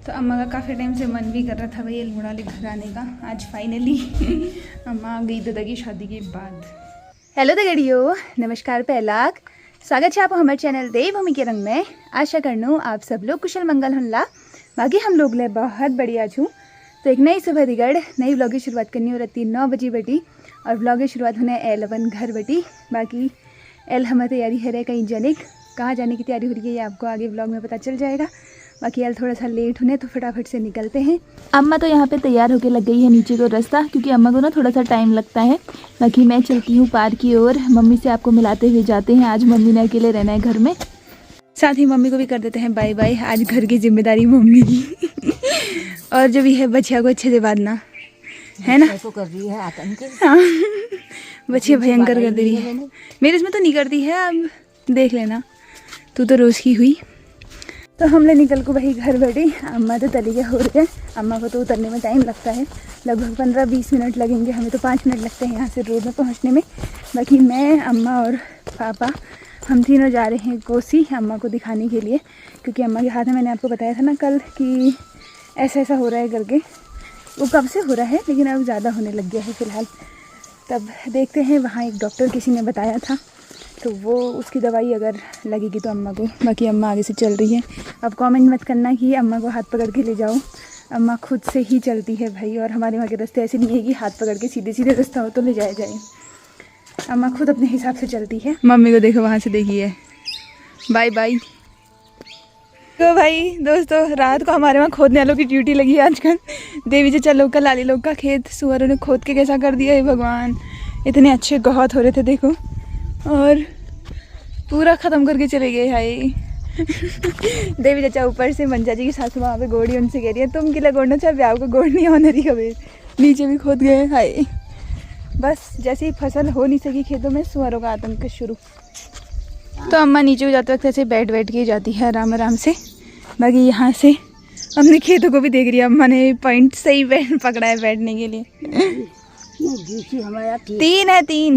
तो अम्मा का काफ़ी टाइम से मन भी कर रहा था भाई अल्मोड़ा ले घर आने का। आज फाइनली अम्मा आ गई दादा की शादी के बाद। हेलो दगड़ियो, नमस्कार पहलाक स्वागत है आपको हमारे चैनल देवभूमि के रंग में। आशा करनू आप सब लोग कुशल मंगल हुनला। बाकी हम लोग ले बहुत बढ़िया छूँ। तो एक नई सुबह दिगड़ नई व्लॉग की शुरुआत करनी हो रही 9 बजे बटी और व्लॉग की शुरुआत होने एल1 घर बटी। बाकी एल हमें तैयारी है रहे कहीं जाने, कहाँ जाने की तैयारी हो रही है ये आपको आगे व्लॉग में पता चल जाएगा। बाकी यार थोड़ा सा लेट होने तो फटाफट से निकलते हैं। अम्मा तो यहाँ पे तैयार होके लग गई है नीचे को रास्ता, क्योंकि अम्मा को ना थोड़ा सा टाइम लगता है। बाकी मैं चलती हूँ पार्क की ओर, मम्मी से आपको मिलाते हुए जाते हैं। आज मम्मी ने अकेले रहना है घर में, साथ ही मम्मी को भी कर देते हैं बाय बाय। आज घर की जिम्मेदारी मम्मी की और जो भी है बच्चिया को अच्छे से बांधना है ना। तो कर रही है आतंक। हाँ बच्चिया भयंकर कर दे रही है, मेरे इसमें तो नहीं करती है, अब देख लेना तू तो रोज़ की हुई। तो हमने निकल को वही घर बैठी। अम्मा तो तली के हो रहे हैं, अम्मा को तो उतरने में टाइम लगता है, लगभग 15-20 मिनट लगेंगे, हमें तो 5 मिनट लगते हैं यहाँ से रोड में पहुँचने में। बाकी मैं, अम्मा और पापा हम तीनों जा रहे हैं कोसी अम्मा को दिखाने के लिए, क्योंकि अम्मा के हाथ में मैंने आपको बताया था ना कल कि ऐसा ऐसा हो रहा है करके। वो कब से हो रहा है लेकिन अब ज़्यादा होने लग गया है फ़िलहाल। तब देखते हैं, वहाँ एक डॉक्टर किसी ने बताया था तो वो उसकी दवाई अगर लगेगी तो अम्मा को। बाकी अम्मा आगे से चल रही है। अब कमेंट मत करना कि अम्मा को हाथ पकड़ के ले जाओ, अम्मा खुद से ही चलती है भाई। और हमारे वहाँ के रास्ते ऐसे नहीं है कि हाथ पकड़ के सीधे सीधे रास्ता हो तो ले जाया जाए, अम्मा खुद अपने हिसाब से चलती है। मम्मी को देखो वहाँ से देखिए, बाय बाय। तो भाई दोस्तों, रात को हमारे वहाँ खोदने वालों की ड्यूटी लगी है आजकल। देवी चचा लोग का, लाली लोग का खेत सुअरों ने खोद के कैसा कर दिया है भगवान। इतने अच्छे गौहत हो रहे थे देखो, और पूरा ख़त्म करके चले गए हाय। देवी चाचा ऊपर से मंजा जी की सासू वहाँ पे गोड़ी उनसे कह रही है तुम किला गोड़ना चाहे ब्याह को गोड़ नहीं होने रही कभी। नीचे भी खोद गए हाय। बस जैसे ही फसल हो नहीं सकी खेतों में, सुअरों का आतंक शुरू। तो अम्मा नीचे जाते वक्त ऐसे बैठ के जाती है आराम आराम से। बाकी यहाँ से हमने खेतों को भी देख रही है, अम्मा ने पॉइंट सही पकड़ा है बैठने के लिए। हमारा तीन है ये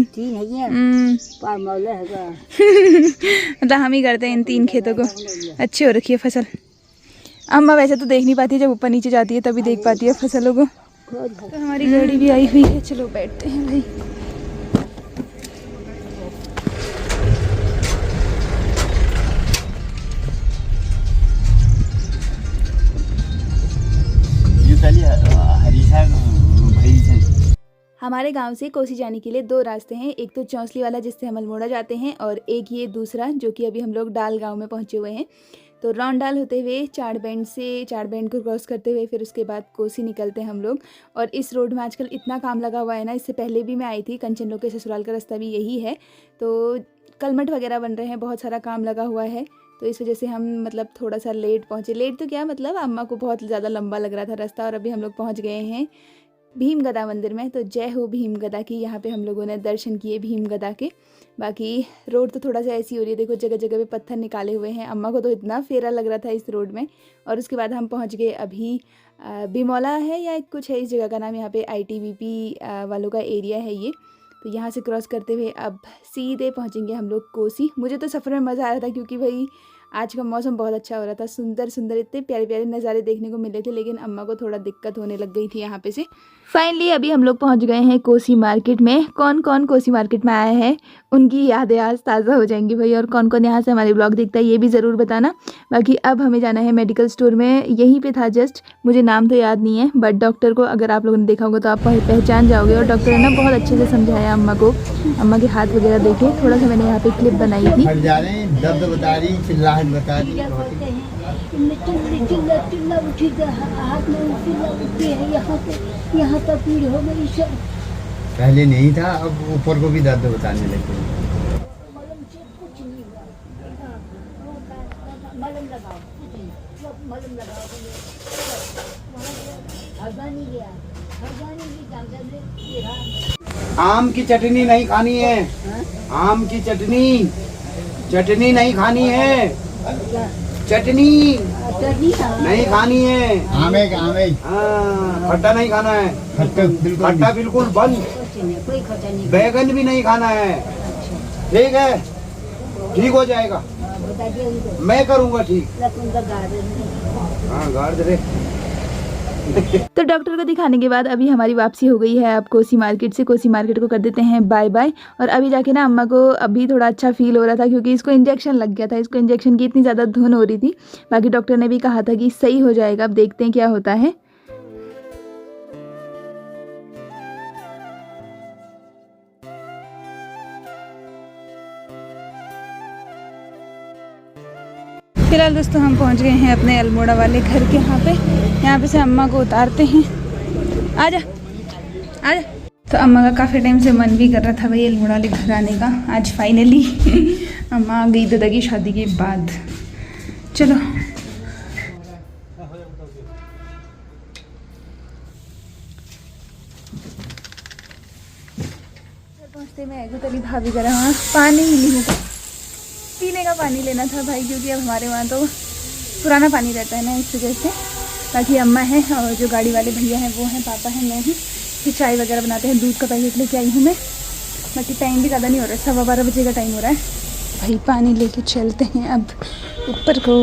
मतलब हम ही करते हैं इन 3 खेतों को। अच्छी हो रखी है फसल। अम्मा वैसे तो देख नहीं पाती है, जब ऊपर नीचे जाती है तभी देख पाती है फसलों को। तो हमारी गाड़ी भी आई हुई है, चलो बैठते हैं भाई। हमारे गांव से कोसी जाने के लिए 2 रास्ते हैं, एक तो चौंसली वाला जिससे हम अल्मोड़ा जाते हैं, और एक ये दूसरा जो कि अभी हम लोग डाल गांव में पहुंचे हुए हैं। तो रौंडाल होते हुए चार बैंड को क्रॉस करते हुए फिर उसके बाद कोसी निकलते हैं हम लोग। और इस रोड में आजकल इतना काम लगा हुआ है ना, इससे पहले भी मैं आई थी, कंचन लोग के ससुराल का रास्ता भी यही है। तो कलमट वगैरह बन रहे हैं, बहुत सारा काम लगा हुआ है, तो इस वजह से हम मतलब थोड़ा सा लेट पहुँचे। लेट तो क्या मतलब, अम्मा को बहुत ज़्यादा लंबा लग रहा था रास्ता। और अभी हम लोग पहुँच गए हैं भीमगदा मंदिर में। तो जय हो भीमगदा की, यहाँ पे हम लोगों ने दर्शन किए भीमगदा के। बाकी रोड तो थोड़ा सा ऐसी हो रही है, देखो जगह जगह पे पत्थर निकाले हुए हैं। अम्मा को तो इतना फेरा लग रहा था इस रोड में। और उसके बाद हम पहुँच गए अभी बिमौला है या कुछ है इस जगह का नाम, यहाँ पे ITBP वालों का एरिया है ये। तो यहाँ से क्रॉस करते हुए अब सीधे पहुँचेंगे हम लोग कोसी। मुझे तो सफ़र में मज़ा आ रहा था, क्योंकि भाई आज का मौसम बहुत अच्छा हो रहा था, सुंदर सुंदर इतने प्यारे प्यारे नज़ारे देखने को मिले थे। लेकिन अम्मा को थोड़ा दिक्कत होने लग गई थी यहाँ पे से। फाइनली अभी हम लोग पहुँच गए हैं कोसी मार्केट में। कौन कौन कोसी मार्केट में आया है उनकी यादें आज ताज़ा हो जाएंगी भाई, और कौन कौन यहाँ से हमारे ब्लॉग देखता है ये भी ज़रूर बताना। बाकी अब हमें जाना है मेडिकल स्टोर में, यहीं पे था जस्ट, मुझे नाम तो याद नहीं है, बट डॉक्टर को अगर आप लोगों ने देखा होगा तो आप पहचान जाओगे। और डॉक्टर ने ना बहुत अच्छे से समझाया अम्मा को, अम्मा के हाथ वगैरह देखे। थोड़ा सा मैंने यहाँ पे क्लिप बनाई थी। यहाँ तक पीड़ हो गई, पहले नहीं था, अब ऊपर को भी दर्द बताने लगे। आम की चटनी नहीं खानी है, आम की चटनी नहीं खानी है, चटनी नहीं खानी है। आमे खट्टा नहीं खाना है, खट्टा बिल्कुल बंद, बैगन भी नहीं खाना है। ठीक है, ठीक हो जाएगा, मैं करूँगा ठीक। हाँ गाड़ दे रे। तो डॉक्टर को दिखाने के बाद अभी हमारी वापसी हो गई है अब कोसी मार्केट से। कोसी मार्केट को कर देते हैं बाय बाय। और अभी जाके ना अम्मा को अभी थोड़ा अच्छा फील हो रहा था क्योंकि इसको इंजेक्शन लग गया था। इसको इंजेक्शन की इतनी ज़्यादा धुन हो रही थी। बाकी डॉक्टर ने भी कहा था कि सही हो जाएगा, अब देखते हैं क्या होता है। फिलहाल दोस्तों हम पहुंच गए हैं अपने अल्मोड़ा वाले घर के यहाँ पे से अम्मा को उतारते हैं। आजा आजा। तो अम्मा का काफ़ी टाइम से मन भी कर रहा था भाई अल्मोड़ा वाले घर आने का। आज फाइनली अम्मा आ गई दादा की शादी के बाद। चलो पहुँचते मैं गुतली भाभी का वहाँ पानी मिली हूँ, पीने का पानी लेना था भाई क्योंकि अब हमारे वहाँ तो पुराना पानी रहता है ना, इस वजह से। बाकी अम्मा है और जो गाड़ी वाले भैया हैं वो हैं, पापा हैं, मैं हूँ। फिर चाय वगैरह बनाते हैं। दूध का पैकेट लेके आई हूँ मैं। बाकी टाइम भी ज़्यादा नहीं हो रहा है, 12:15 बजे का टाइम हो रहा है भाई। पानी लेके चलते हैं अब ऊपर को।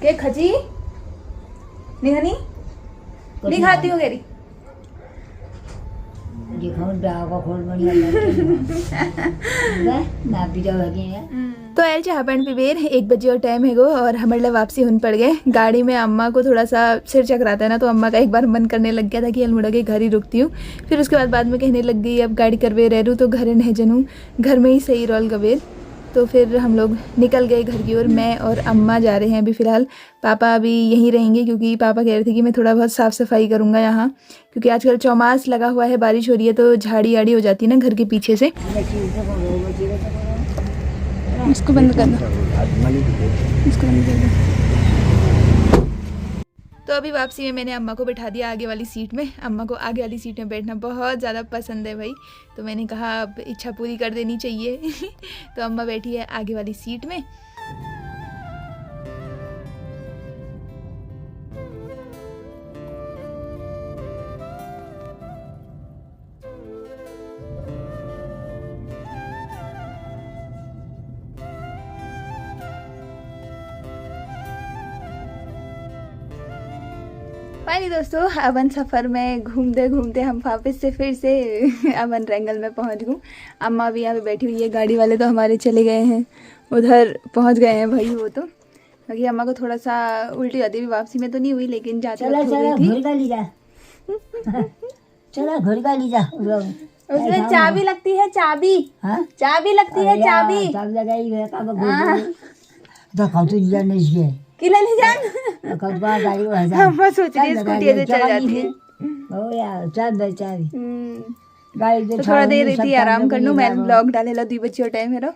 के खजी निहनी नहीं खाती हो गेरी तो एल चाह पेंट पिबेर 1 बजे और टाइम है गो और हमारे लिए वापसी हुन पड़ गए। गाड़ी में अम्मा को थोड़ा सा सिर चकराता है ना, तो अम्मा का एक बार मन करने लग गया था कि अल्मोड़ा के घर ही रुकती हूँ। फिर उसके बाद में कहने लग गई अब गाड़ी करवे रह रू तो घर नहीं जनूँ, घर में ही सही रोल गवेर। तो फिर हम लोग निकल गए घर की ओर। मैं और अम्मा जा रहे हैं अभी फ़िलहाल। पापा अभी यहीं रहेंगे क्योंकि पापा कह रहे थे कि मैं थोड़ा बहुत साफ़ सफाई करूँगा यहाँ, क्योंकि आजकल चौमास लगा हुआ है, बारिश हो रही है तो झाड़ी आड़ी हो जाती है ना घर के पीछे से। इसको बंद कर दो, इसको बंद कर दो। तो अभी वापसी में मैंने अम्मा को बैठा दिया आगे वाली सीट में। अम्मा को आगे वाली सीट में बैठना बहुत ज़्यादा पसंद है भाई, तो मैंने कहा अब इच्छा पूरी कर देनी चाहिए। तो अम्मा बैठी है आगे वाली सीट में। फाइनली दोस्तों अवन सफ़र में घूमते घूमते हम वापस से फिर से अवन रेंगल में पहुंच गए। अम्मा भी यहाँ पे बैठी हुई है। गाड़ी वाले तो हमारे चले गए हैं, उधर पहुंच गए हैं भाई वो तो। बाकी अम्मा को थोड़ा सा उल्टी आती हुई, वापसी में तो नहीं हुई लेकिन जाते वक्त हो गई थी। उसमें चाबी लगती है, चाबी चाबी लगती है, चाबी किला नहीं जान। अम्मा सोच रही है स्कूटी ऐसे चल जाती है। तो थोड़ा देर रहती आराम कर लूँ मैं, ब्लॉग डाले ला 2 बजे टाइम है।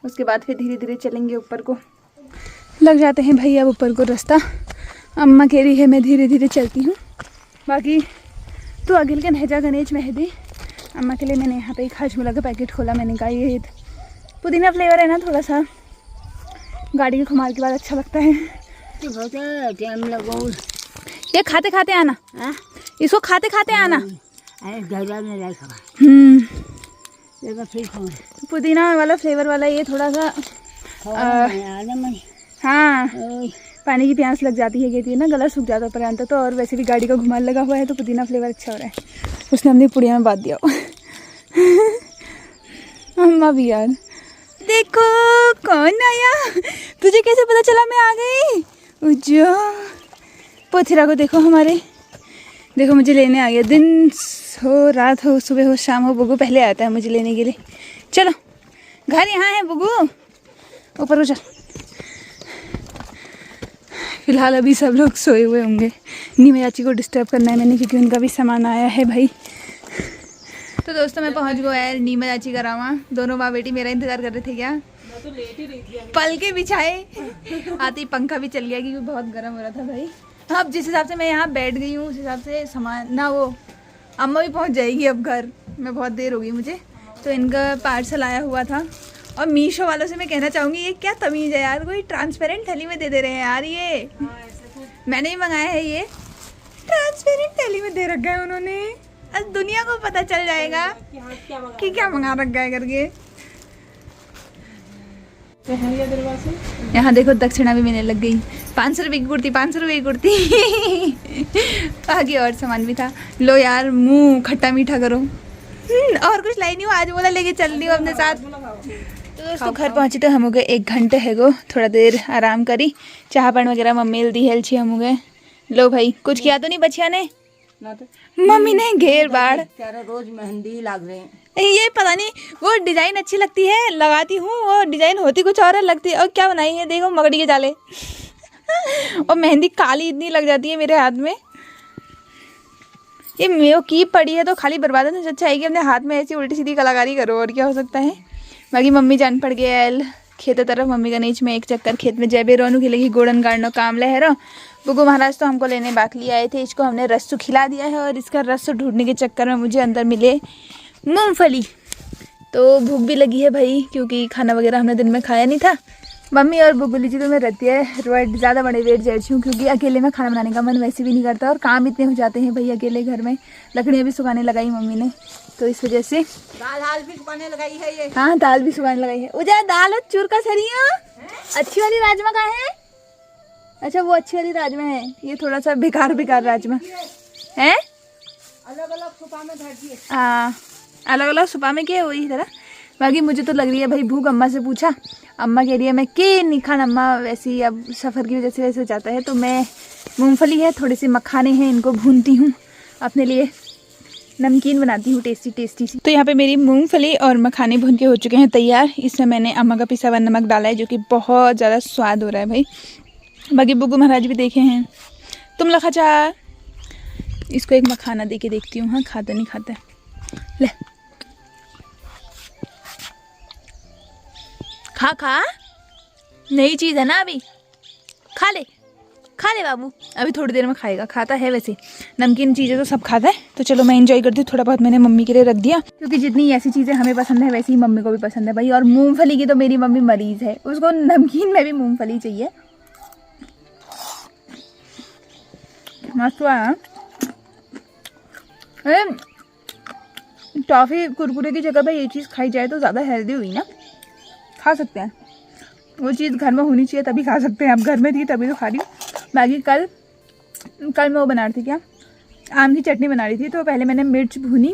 उसके बाद फिर धीरे धीरे चलेंगे ऊपर को। लग जाते हैं भाई अब ऊपर को रास्ता। अम्मा कह रही है मैं धीरे धीरे चलती हूँ। बाकी तो अगिल के नहजा गणेश मेहदी अम्मा के लिए मैंने यहाँ पे एक हाजमोला का पैकेट खोला। मैंने कहा ये पुदीना फ्लेवर है ना, थोड़ा सा गाड़ी के खुमार के बाद अच्छा लगता है। ये खाते खाते आना, इसको खाते खाते आना। पुदीना वाला फ्लेवर वाला ये थोड़ा सा हाँ पानी की प्यास लग जाती है, कहती है ना, गला सूख जाता है पर तो। और वैसे भी गाड़ी का घुमाल लगा हुआ है तो पुदीना फ्लेवर अच्छा हो रहा है। उसने अपनी पुड़िया में बात दिया। अम्मा भी यार देखो कौन आया, तुझे कैसे पता चला मैं आ गई? उज्जो पोथीरा को देखो हमारे, देखो मुझे लेने आ गया। दिन हो रात हो सुबह हो शाम हो बुगू पहले आता है मुझे लेने के लिए। चलो घर यहाँ है बुगू, ऊपर को चल। फिलहाल अभी सब लोग सोए हुए होंगे। नीमा चाची को डिस्टर्ब करना है मैंने क्योंकि उनका भी सामान आया है भाई। तो दोस्तों मैं पहुंच गया यार नीमा चाची का रामा। दोनों माँ बेटी मेरा इंतजार कर रहे थे क्या? मैं तो लेट ही रही थी। पल के बिछाए आते ही पंखा भी चल गया क्योंकि बहुत गर्म हो रहा था भाई। अब जिस हिसाब से मैं यहाँ बैठ गई हूँ उस हिसाब से सामान ना वो अम्मा भी पहुँच जाएगी अब घर। मैं बहुत देर हो गई मुझे। तो इनका पार्सल आया हुआ था और मीशो वालों से मैं कहना चाहूँगी ये क्या तमीज़ है यार, कोई ट्रांसपेरेंट थैली में दे रहे हैं यार ये। मैंने ही मंगाया है ये, ट्रांसपेरेंट थैली में दे रखा है उन्होंने। अब दुनिया को पता चल जाएगा कि क्या मंगा रखा है करके। यहाँ देखो दक्षिणा भी मिलने लग गई। 500 रुपये की कुर्ती, 500 रुपये की कुर्ती। आगे और सामान भी था। लो यार मुंह खट्टा मीठा करो। और कुछ लाई नहीं हूँ, आज बोला लेके चल रही हूँ अपने साथ। तो दोस्तों घर पहुँची तो हम हो गए 1 घंटे है गो, थोड़ा देर आराम करी, चाह पान वगैरह मम्मी दी हेल छी हम हो गए। लो भाई कुछ किया तो नहीं बच्चिया ने, मम्मी ने घेर बाढ़। रोज मेहंदी लग रहे हैं, ये पता नहीं वो डिजाइन अच्छी लगती है, लगाती हूँ, वो डिजाइन होती कुछ और लगती है। और क्या बनाई है देखो, मकड़ी के जाले। और मेहंदी काली इतनी लग जाती है मेरे हाथ में। ये मेरे की पड़ी है तो खाली बर्बाद है, अच्छा है कि अपने हाथ में ऐसी उल्टी सीधी कलाकारी करो, और क्या हो सकता है। बाकी मम्मी जान पड़ गया खेत तरफ, मम्मी का नीच में एक चक्कर खेत में जय रोनू खिलेगी, गोड़न गाड़नो काम लहरो। बुगू महाराज तो हमको लेने बाकली आए थे, इसको हमने रस खिला दिया है, और इसका रस ढूंढने के चक्कर में मुझे अंदर मिले मूंगफली। तो भूख भी लगी है भाई, क्योंकि खाना वगैरह हमने दिन में खाया नहीं था। मम्मी और बुगुली जी तो मैं रहती है ज़्यादा बड़े वेट जैसी हूँ, क्योंकि अकेले में खाना बनाने का मन वैसे भी नहीं करता, और काम इतने हो जाते हैं भाई अकेले घर में। लकड़ियाँ भी सुखाने लगाई मम्मी ने, तो इस वजह से दाल भी सुखाने लगाई है ये। हाँ दाल भी सुखाने लगाई है। उजा दाल है चूर का सरिया, अच्छी वाली राजमा का है। अच्छा वो अच्छी वाली राजमा है, ये थोड़ा सा बेकार राजमा है। अलग अलग सुपा में धर दिए। हाँ अलग अलग सुपा में क्या है वही तरह। बाकी मुझे तो लग रही है भाई भूख। अम्मा से पूछा, अम्मा कह रही है मैं के नहीं खाना। अम्मा वैसे ही अब सफ़र की वजह से वैसे जाता है, तो मैं मूंगफली है, थोड़े से मखाने हैं, इनको भूनती हूँ, अपने लिए नमकीन बनाती हूँ टेस्टी टेस्टी सी। तो यहाँ पे मेरी मूंगफली और मखाने भून के हो चुके हैं तैयार। इसमें मैंने अम्मा का पिसा हुआ नमक डाला है, जो कि बहुत ज़्यादा स्वाद हो रहा है भाई। बाकी बुगू महाराज भी देखे हैं। तुम लखा चाह, इसको एक मखाना दे के देखती हूँ। हाँ खाता नहीं खाता, ले खा खा, नई चीज़ है ना, अभी खा ले बाबू, अभी थोड़ी देर में खाएगा। खाता है वैसे, नमकीन चीज़ें तो सब खाता है। तो चलो मैं एंजॉय करती हूँ, थोड़ा बहुत मैंने मम्मी के लिए रख दिया, क्योंकि जितनी ऐसी चीज़ें हमें पसंद है वैसे ही मम्मी को भी पसंद है भाई। और मूंगफली की तो मेरी मम्मी मरीज़ है, उसको नमकीन में भी मूंगफली चाहिए। मस्त हुआ। टॉफ़ी कुरकुरे की जगह पर ये चीज़ खाई जाए तो ज़्यादा हेल्दी हुई ना, खा सकते हैं। वो चीज़ घर में होनी चाहिए तभी खा सकते हैं। अब घर में थी तभी तो खा रही हूँ। बाकी कल मैं वो बना रही थी, क्या आम की चटनी बना रही थी। तो पहले मैंने मिर्च भूनी,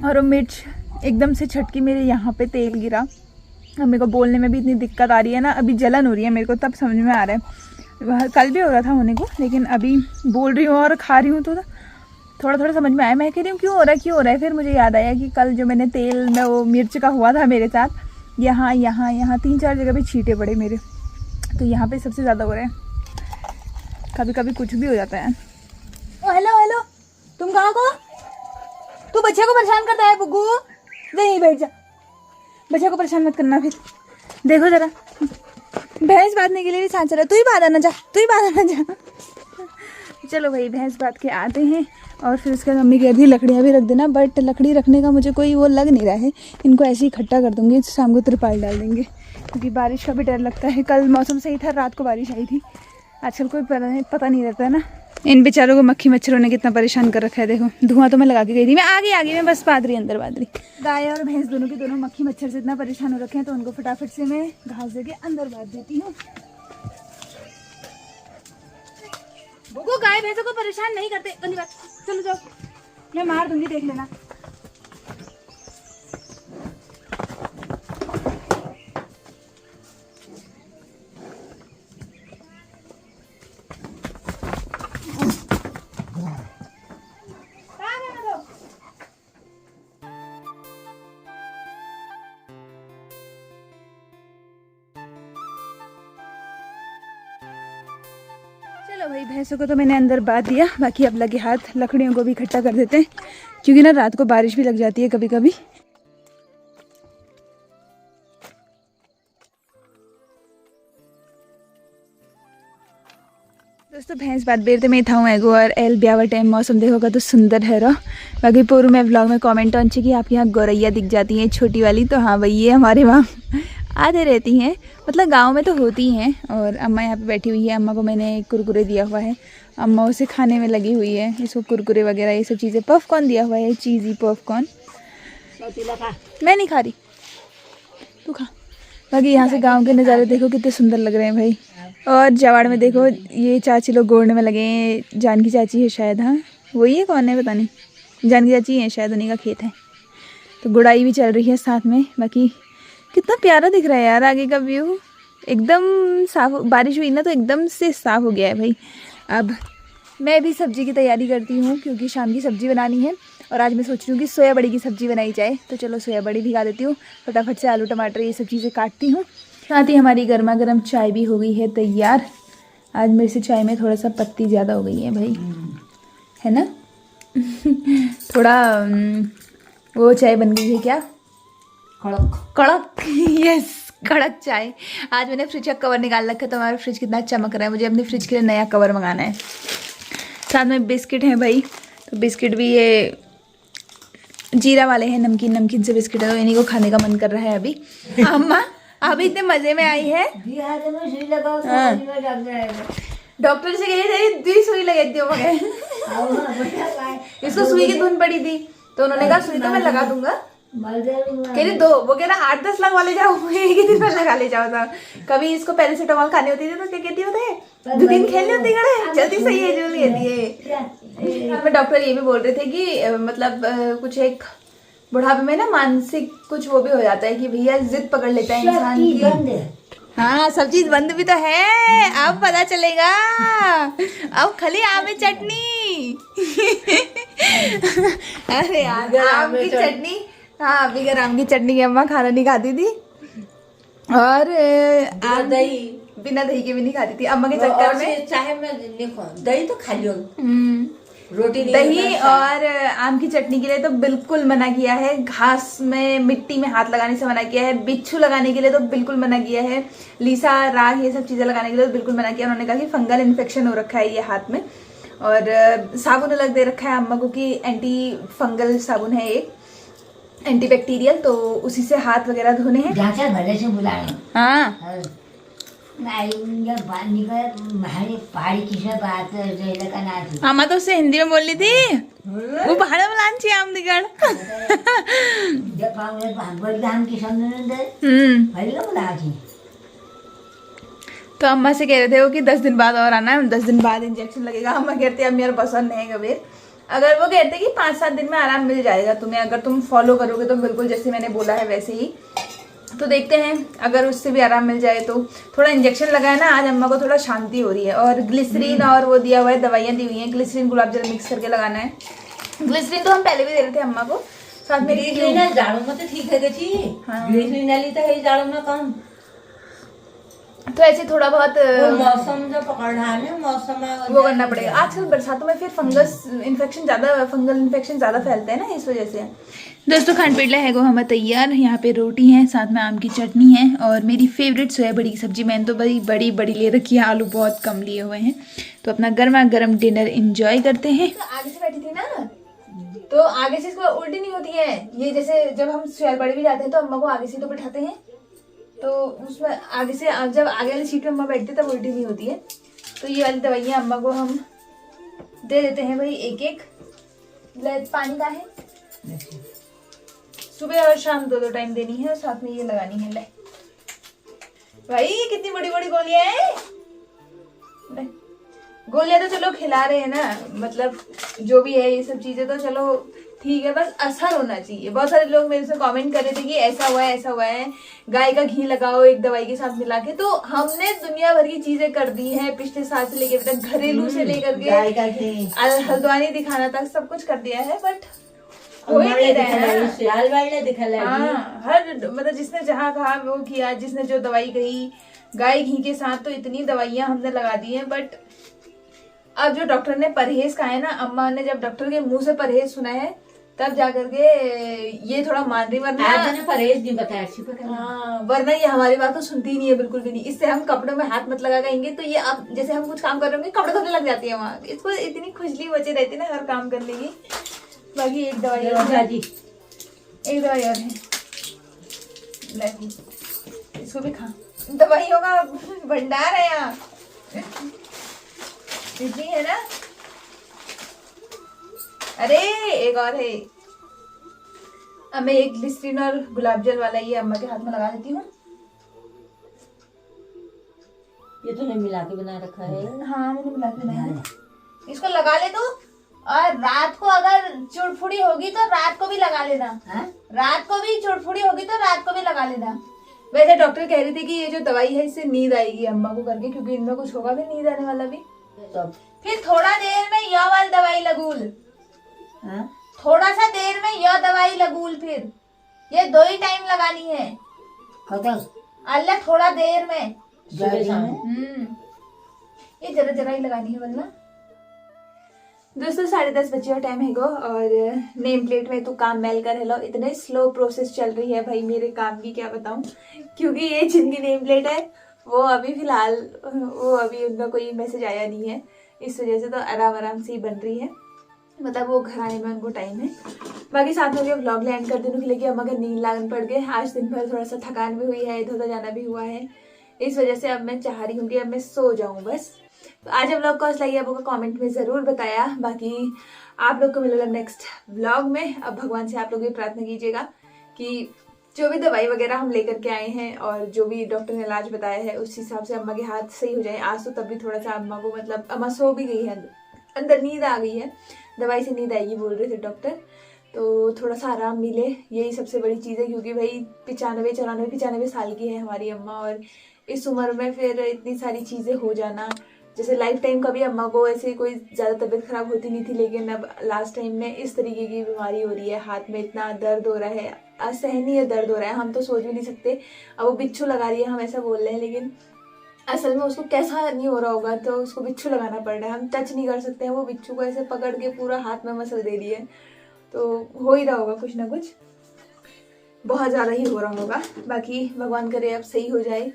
और वो मिर्च एकदम से छटकी मेरे यहाँ पे तेल गिरा। अब मेरे को बोलने में भी इतनी दिक्कत आ रही है ना, अभी जलन हो रही है मेरे को, तब समझ में आ रहा है। कल भी हो रहा था होने को, लेकिन अभी बोल रही हूँ और खा रही हूँ तो थोड़ा थोड़ा समझ में आया। मैं कह रही हूँ क्यों हो रहा है। फिर मुझे याद आया कि कल जो मैंने तेल में वो मिर्च का हुआ था मेरे साथ, यहाँ 3-4 जगह पे छींटे पड़े मेरे, तो यहाँ पे सबसे ज़्यादा हो रहा है। कभी कभी कुछ भी हो जाता है। ओ हेलो, तुम कहाँ को? तू बच्चे को परेशान करता है बुग्गू, यहीं बैठ जा, बच्चे को परेशान मत करना। फिर देखो जरा, भैंस बांधने के लिए भी साथ चला, तू ही बांध आना जा। चलो भाई भैंस बांध के आते हैं, और फिर उसके बाद मम्मी कह रही लकड़ियाँ भी रख देना, बट लकड़ी रखने का मुझे कोई वो लग नहीं रहा है। इनको ऐसे ही इकट्ठा कर दूँगी, शाम को तिरपाल डाल देंगे, क्योंकि बारिश का भी डर लगता है। कल मौसम सही था, रात को बारिश आई थी। आजकल कोई पता नहीं रहता है ना। इन बेचारों को मक्खी मच्छरों ने कितना परेशान कर रखा है। देखो धुआं तो मैं लगा के गई थी, मैं आगे मैं बस अंदर बाद रही। गाय और भैंस दोनों मक्खी मच्छर से इतना परेशान हो रखे हैं, तो उनको फटाफट से मैं घास दे के अंदर बांध देती हूँ। वो गाय भैंसों को परेशान नहीं करते, गंदी बात। चलो जाओ, मैं मार दूंगी, देख लेना। चलो भाई भैंसों को तो मैंने अंदर बांध दिया, बाकी अब लगे हाथ लकड़ियों को भी इकट्ठा कर देते हैं, क्योंकि ना रात को बारिश भी लग जाती है कभी कभी। दोस्तों भैंस बात बेरते में था एगो और एल ब्यावर टाइम मौसम देखोगा तो सुंदर है रो। बाकी पूर्व में व्लॉग में कमेंट ऑन कि आपके यहाँ गौरैया दिख जाती हैं छोटी वाली, तो हाँ भाई ये हमारे वहाँ आते रहती हैं, मतलब गांव में तो होती हैं। और अम्मा यहाँ पे बैठी हुई है, अम्मा को मैंने कुरकुरे दिया हुआ है, अम्मा उसे खाने में लगी हुई है, इसको कुरकुरे वगैरह ये सब चीज़ें। पॉपकॉर्न दिया हुआ है, चीज़ी पॉपकॉर्न। मैं नहीं खा रही, तू खा। बाकी यहाँ से गांव के नज़ारे देखो कितने सुंदर लग रहे हैं भाई। और जवाड़ में देखो ये चाची लोग गोड़ने में लगे हैं, जानकी चाची है शायद, हाँ वही है, कौन है पता नहीं, जानकी चाची है शायद, उन्हीं का खेत है। तो गुड़ाई भी चल रही है साथ में। बाकी कितना प्यारा दिख रहा है यार आगे का व्यू, एकदम साफ। बारिश हुई ना तो एकदम से साफ हो गया है भाई। अब मैं भी सब्ज़ी की तैयारी करती हूँ क्योंकि शाम की सब्ज़ी बनानी है। और आज मैं सोच रही हूँ कि सोया बड़ी की सब्ज़ी बनाई जाए, तो चलो सोया बड़ी भिगा देती हूँ, फटाफट से आलू टमाटर ये सब चीज़ें काटती हूँ। साथ ही हमारी गर्मा गर्म चाय भी हो गई है तैयार। आज मेरे से चाय में थोड़ा सा पत्ती ज़्यादा हो गई है भाई, है ना थोड़ा वो चाय बन गई है क्या, कड़क कड़क यस कड़क चाय। आज मैंने फ्रिज का कवर निकाल रखा है, तो हमारा फ्रिज कितना चमक रहा है। मुझे अपने फ्रिज के लिए नया कवर मंगाना है। साथ में बिस्किट है भाई, तो बिस्किट भी ये जीरा वाले हैं, नमकीन नमकीन से बिस्किट है, तो इन्हीं को खाने का मन कर रहा है अभी। अम्मा अभी इतने मजे में आई है, डॉक्टर से गए थे, 2 सुई लगे थी मगर इसको सुई की धुन पड़ी थी, तो उन्होंने कहा सुई तो मैं लगा दूंगा, कह रही 2, वो कह रहा 8-10 लगवा ले जाओ, एक ही दिन में लगा ले जाओ था। कभी इसको पैरासिटामोल खानी होती थी तो क्या कहती होते हैं 2 दिन खेलनी होती है, जल्दी सही है जो कहती है। मैं डॉक्टर ये भी बोल रहे थे कि मतलब कुछ एक बुढ़ापे में ना मानसिक कुछ वो भी हो जाता है कि भैया जिद पकड़ लेता है इंसान की। हाँ सब चीज बंद भी तो है, अब पता चलेगा। अब खाली आम में चटनी अरे यार आम की चटनी, हाँ बिगर आम की चटनी की अम्मा खाना नहीं खाती थी, और आम दही बिना दही के भी नहीं खाती थी अम्मा के चक्कर में। चाहे मैं दही तो खा लियो, रोटी नहीं, दही और आम की चटनी के लिए तो बिल्कुल मना किया है, घास में मिट्टी में हाथ लगाने से मना किया है, बिच्छू लगाने के लिए तो बिल्कुल मना किया है, लीसा राग ये सब चीजें लगाने के लिए तो बिल्कुल मना किया। उन्होंने कहा कि फंगल इन्फेक्शन हो रखा है ये हाथ में, और साबुन अलग दे रखा है अम्मा को कि एंटी फंगल साबुन है एक, एंटीबैक्टीरियल, तो उसी से हाथ वगैरह धोने हैं। हाँ अम्मा तो उससे हिंदी में बोल रही थी, वो भाड़ा मलांची आम दिगड़ तो अम्मा से कह रहे थे वो कि 10 दिन बाद और आना है, 10 दिन बाद इंजेक्शन लगेगा। अम्मा कहते हैं अब मेरा पसंद नहीं है कबीर, अगर वो कहते कि 5-7 दिन में आराम मिल जाएगा तुम्हें, अगर तुम फॉलो करोगे तो बिल्कुल जैसे मैंने बोला है वैसे ही। तो देखते हैं अगर उससे भी आराम मिल जाए तो। थोड़ा इंजेक्शन लगाया ना, आज अम्मा को थोड़ा शांति हो रही है। और ग्लिसरीन और वो दिया हुआ है, दवाइयाँ दी हुई हैं, ग्लिसरीन गुलाब जल मिक्स करके लगाना है। ग्लिसरीन तो हम पहले भी दे रहे थे अम्मा को, साथ में जाड़ों में तो ठीक है ग्लिसरीन वाली तो है जाड़ों में कम, तो ऐसे थोड़ा बहुत मौसम जो पकड़ रहा है ना, मौसम वो करना पड़ेगा। आजकल बरसातों में फिर फंगल इन्फेक्शन ज्यादा फैलते हैं ना, इस वजह से। दोस्तों खान पेटला है वो हमारा तैयार, यहाँ पे रोटी है, साथ में आम की चटनी है, और मेरी फेवरेट सोया बड़ी की सब्जी। मैंने तो बड़ी बड़ी बड़ी ले रखी है, आलू बहुत कम लिए हुए हैं। तो अपना गर्मा गर्म डिनर एंजॉय करते हैं। तो आगे से बैठी थी ना, तो आगे से इसको उल्टी नहीं होती है ये, जैसे जब हम सोया बड़ी भी जाते हैं तो अम्मा को आगे से तो बैठाते हैं, तो उसमें आगे से जब आगे वाली सीट में अम्मा बैठती है तब उल्टी नहीं होती है। तो ये वाली दवाइयाँ अम्मा को हम दे देते हैं भाई, एक एक पानी का है, सुबह और शाम 2-2 टाइम देनी है, और साथ में ये लगानी है। ले भाई ये कितनी बड़ी बड़ी गोलियां हैं। गोलियां तो चलो खिला रहे हैं ना, मतलब जो भी है ये सब चीजें तो चलो ठीक है, बस असर होना चाहिए। बहुत सारे लोग मेरे से कमेंट कर रहे थे कि ऐसा हुआ है, गाय का घी लगाओ एक दवाई के साथ मिला के। तो हमने दुनिया भर की चीजें कर दी हैं पिछले साल से लेके अभी तक, घरेलू से लेकर के हल्द्वानी दिखाना तक सब कुछ कर दिया है, बट हो ही नहीं रहा है। हाँ हर मतलब जिसने जहाँ कहा वो किया, जिसने जो दवाई कही गाय घी के साथ, तो इतनी दवाइयां हमने लगा दी हैं। बट अब जो डॉक्टर ने परहेज कहा है ना, अम्मा ने जब डॉक्टर के मुंह से परहेज सुना है तब जा करके ये थोड़ा मान रही, वरना आज ने परहेज नहीं बताया अच्छी पर। हाँ, वरना ये हमारी बात तो सुनती ही नहीं है बिल्कुल भी नहीं। इससे हम कपड़ों में हाथ मत लगाएंगे तो ये अब जैसे हम कुछ काम कर रहे होंगे कपड़े धोने लग जाती है वहाँ। इसको इतनी खुजली बची रहती है ना हर काम करने की। बाकी एक दवाई और है, एक दवाई और है, इसको भी खा। दवाइयों का भंडार है यहाँ, इतनी है ना। अरे एक और है, अब मैं एक ग्लिसरीन और गुलाब जल वाला ये अम्मा के हाथ में लगा देती हूँ। ये तो नहीं मिला के बना रखा है। हाँ मैंने मिला के बनाया है। इसको लगा ले तो, और रात को अगर चुड़फुड़ी होगी तो रात को भी लगा लेना। रात को भी चुड़फुड़ी होगी तो रात को भी लगा लेना। वैसे डॉक्टर कह रही थी कि ये जो दवाई है इससे नींद आएगी अम्मा को करके, क्योंकि इनमें कुछ होगा भी नींद आने वाला भी। फिर थोड़ा देर में यह वाली दवाई लगूल, थोड़ा सा देर में यह दवाई लगूल, फिर ये 2 ही टाइम लगानी है। अल्लाह थोड़ा देर में, ये जरा जरा ही लगानी है वरना। दोस्तों 10:30 बजे का टाइम है गो, और नेम प्लेट में तो काम मेल कर हेलो। इतने स्लो प्रोसेस चल रही है भाई मेरे काम की, क्या बताऊं, क्योंकि ये जिनकी नेम प्लेट है वो अभी फिलहाल अभी उनका कोई मैसेज आया नहीं है, इस वजह से तो आराम आराम से ही बन रही है। मतलब वो घर आने में उनको टाइम है। बाकी साथ में व्लॉग लैंड कर देने के लिए कि अम्मा का नींद लागन पड़ गए। आज दिन भर थोड़ा सा थकान भी हुई है, इधर उधर जाना भी हुआ है, इस वजह से अब मैं चाह रही हूँ कि अब मैं सो जाऊँ बस। तो आज व्लॉग को कैसा लगा आपको कमेंट में ज़रूर बताया। बाकी आप लोग को मिलेगा नेक्स्ट व्लॉग में। अब भगवान से आप लोग ये प्रार्थना कीजिएगा कि जो भी दवाई वगैरह हम लेकर के आए हैं और जो भी डॉक्टर ने इलाज बताया है उस हिसाब से अम्मा के हाथ सही हो जाए। आज तो तब भी थोड़ा सा अम्मा को, मतलब अम्मा सो भी गई है, अंदर नींद आ गई है, दवाई से नींद आएगी बोल रहे थे डॉक्टर, तो थोड़ा सा आराम मिले, यही सबसे बड़ी चीज़ है। क्योंकि भाई 95 साल की है हमारी अम्मा, और इस उम्र में फिर इतनी सारी चीज़ें हो जाना, जैसे लाइफ टाइम कभी अम्मा को ऐसे कोई ज़्यादा तबीयत खराब होती नहीं थी, लेकिन अब लास्ट टाइम में इस तरीके की बीमारी हो रही है, हाथ में इतना दर्द हो रहा है, असहनीय दर्द हो रहा है, हम तो सोच भी नहीं सकते। अब वो बिच्छू लगा रही है, हम ऐसा बोल रहे हैं, लेकिन असल में उसको कैसा नहीं हो रहा होगा, तो उसको बिच्छू लगाना पड़ रहा है, हम टच नहीं कर सकते हैं, वो बिच्छू को ऐसे पकड़ के पूरा हाथ में मसल दे रही है, तो हो ही रहा होगा कुछ ना कुछ, बहुत ज़्यादा ही हो रहा होगा। बाकी भगवान करे अब सही हो जाए,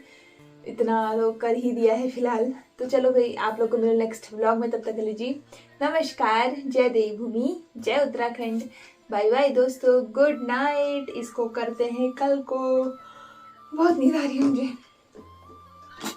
इतना तो कर ही दिया है फिलहाल। तो चलो भाई आप लोग को मिलो नेक्स्ट व्लॉग में, तब तक के लिए जी नमस्कार, जय देवभूमि, जय उत्तराखंड, बाय बाय दोस्तों, गुड नाइट। इसको करते हैं कल को, बहुत नींद आ रही है मुझे।